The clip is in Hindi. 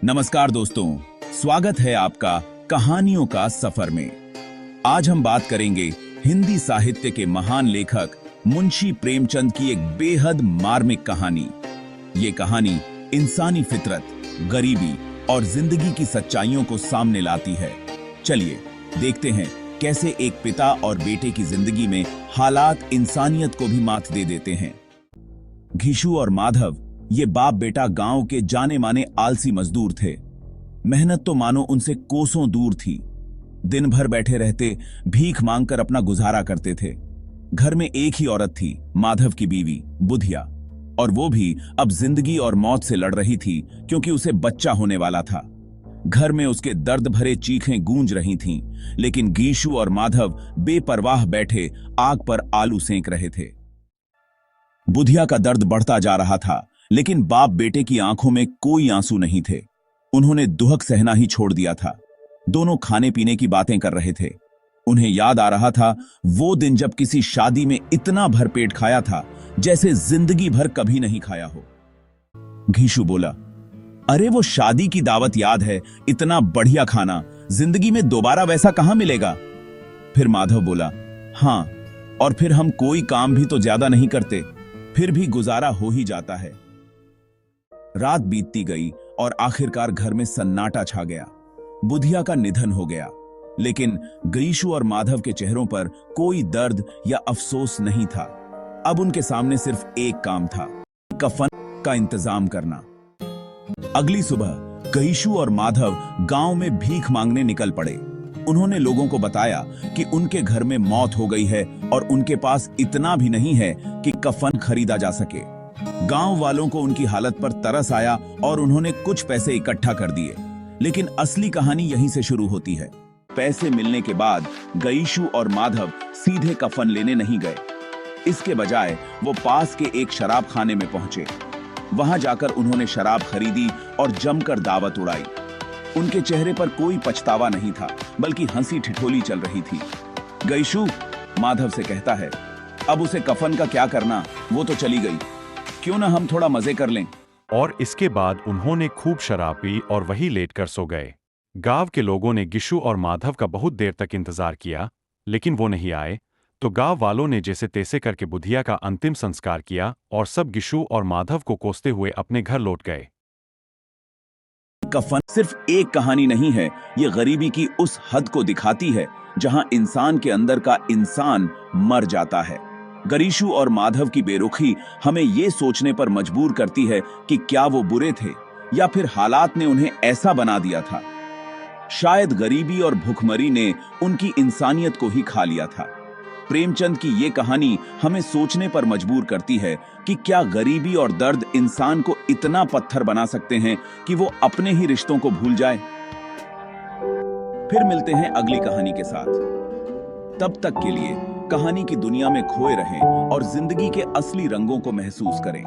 नमस्कार दोस्तों, स्वागत है आपका कहानियों का सफर में। आज हम बात करेंगे हिंदी साहित्य के महान लेखक मुंशी प्रेमचंद की एक बेहद मार्मिक कहानी। ये कहानी इंसानी फितरत, गरीबी और जिंदगी की सच्चाइयों को सामने लाती है। चलिए देखते हैं कैसे एक पिता और बेटे की जिंदगी में हालात इंसानियत को भी मात दे देते हैं। घीशू और माधव ये बाप बेटा गांव के जाने माने आलसी मजदूर थे। मेहनत तो मानो उनसे कोसों दूर थी। दिन भर बैठे रहते, भीख मांगकर अपना गुजारा करते थे। घर में एक ही औरत थी, माधव की बीवी बुधिया, और वो भी अब जिंदगी और मौत से लड़ रही थी क्योंकि उसे बच्चा होने वाला था। घर में उसके दर्द भरे चीखें गूंज रही थीं, लेकिन घीशू और माधव बेपरवाह बैठे आग पर आलू सेंक रहे थे। बुधिया का दर्द बढ़ता जा रहा था, लेकिन बाप बेटे की आंखों में कोई आंसू नहीं थे। उन्होंने दुहक सहना ही छोड़ दिया था। दोनों खाने पीने की बातें कर रहे थे। उन्हें याद आ रहा था वो दिन जब किसी शादी में इतना भरपेट खाया था जैसे जिंदगी भर कभी नहीं खाया हो। घीशू बोला, अरे वो शादी की दावत याद है, इतना बढ़िया खाना, जिंदगी में दोबारा वैसा कहां मिलेगा। फिर माधव बोला, हां, और फिर हम कोई काम भी तो ज्यादा नहीं करते, फिर भी गुजारा हो ही जाता है। रात बीतती गई और आखिरकार घर में सन्नाटा छा गया। बुधिया का निधन हो गया, लेकिन घीशू और माधव के चेहरों पर कोई दर्द या अफसोस नहीं था। अब उनके सामने सिर्फ एक काम था, कफन का इंतजाम करना। अगली सुबह घीशू और माधव गांव में भीख मांगने निकल पड़े। उन्होंने लोगों को बताया कि उनके घर में मौत हो गई है और उनके पास इतना भी नहीं है कि कफन खरीदा जा सके। गांव वालों को उनकी हालत पर तरस आया और उन्होंने कुछ पैसे इकट्ठा कर दिए, लेकिन असली कहानी यहीं से शुरू होती है। पैसे मिलने के बाद घीशू और माधव सीधे कफन लेने नहीं गए। इसके बजाय वो पास के एक शराब खाने में पहुंचे। वहां जाकर उन्होंने शराब खरीदी और जमकर दावत उड़ाई। उनके चेहरे पर कोई पछतावा नहीं था, बल्कि हंसी ठिठोली चल रही थी। घीशू माधव से कहता है, अब उसे कफन का क्या करना, वो तो चली गई, क्यों ना हम थोड़ा मजे कर लें। और इसके बाद उन्होंने खूब शराब पी और वहीं लेटकर सो गए। गांव के लोगों ने घीशू और माधव का बहुत देर तक इंतजार किया, लेकिन वो नहीं आए। तो गांव वालों ने जैसे तैसे करके बुधिया का अंतिम संस्कार किया और सब घीशू और माधव को कोसते हुए अपने घर लौट गए। कफन सिर्फ एक कहानी नहीं है, ये गरीबी की उस हद को दिखाती है जहां इंसान के अंदर का इंसान मर जाता है। घीशू और माधव की बेरुखी हमें ये सोचने पर मजबूर करती है कि क्या वो बुरे थे या फिर हालात ने उन्हें ऐसा बना दिया था। शायद गरीबी और भूखमरी ने उनकी इंसानियत को ही खा लिया था। प्रेमचंद की ये कहानी हमें सोचने पर मजबूर करती है कि क्या गरीबी और दर्द इंसान को इतना पत्थर बना सकते हैं कि वो अपने ही रिश्तों को भूल जाए। फिर मिलते हैं अगली कहानी के साथ। तब तक के लिए कहानी की दुनिया में खोए रहें और जिंदगी के असली रंगों को महसूस करें।